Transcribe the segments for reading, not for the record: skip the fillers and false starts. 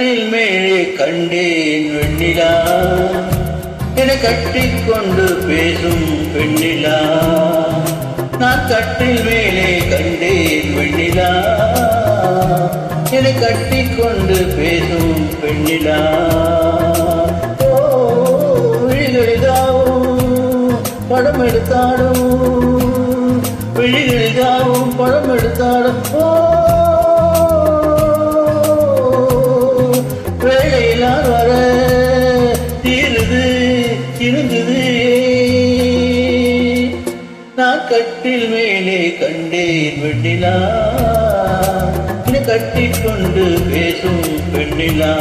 கட்டில் மேலே கண்டேன் வெண்ணிலா, என கட்டிக்கொண்டு பேசும் பெண்ணிலா. நான் கட்டில் மேலே கண்டேன் வெண்ணிலா, என கட்டிக்கொண்டு பேசும் பெண்ணிலா. விழிகளிதாவும் படம் எடுத்தாடும், விழிகளிதாவும் படம் எடுத்தாடும். வேலையினால் வர தீருது இருந்தது. நான் கட்டில் மேலே கண்டேன் வெண்ணிலா, கட்டிக்கொண்டு பேசும் பெண்ணிலா.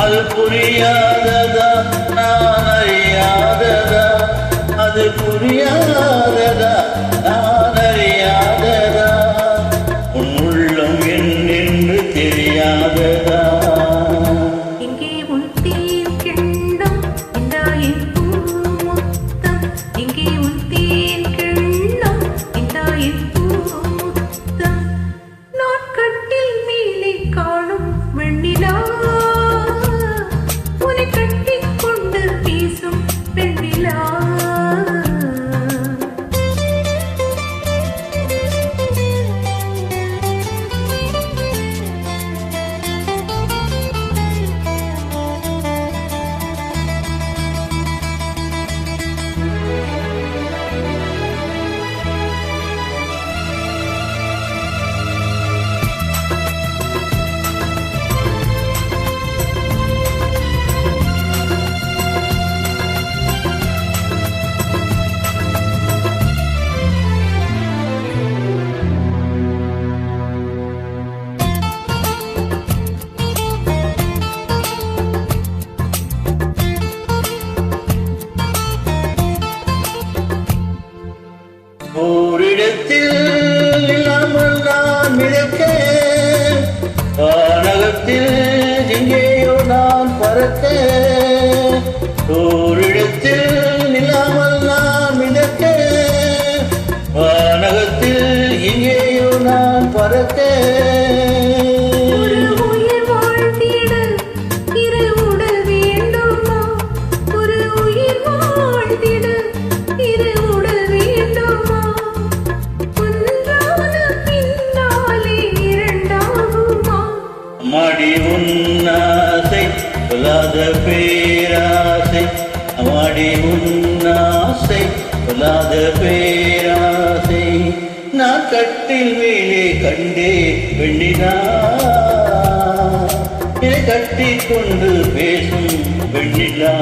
அது புரியாததா நான் அறியாததா, அது புரியாததா நான் அறியாததா, உன் உள்ளம் என்னென்று தெரியாததா. இங்கே உன் தேன் கிண்ணம் இந்தா என் பூமுத்தம், இங்கே உன் தேன் கிண்ணம் இந்தா என் பூமுத்தம். நான் கட்டில் மேலே காணும் வெண்ணிலா, கட்டிக்கொண்டு பேசும் பெண்ணிலா. ஓரிடத்தில் இல்லாமல் நான் மிதக்கேன், வானகத்தில் எங்கேயோ நான் பறக்கேன். ஓரிடத்தில் இல்லாமல் நான் மிதக்கேன், வானகத்தில் எங்கேயோ நான் பறக்கேன். அம்மாடி உன்னாசை சொல்லாத பேராசை, அம்மாடி உன்னாசை சொல்லாத பேராசை. நான் கட்டில் மேலே கண்டே வெண்ணிலா, என்னை கட்டிக்கொண்டு பேசும் வெண்ணிலா.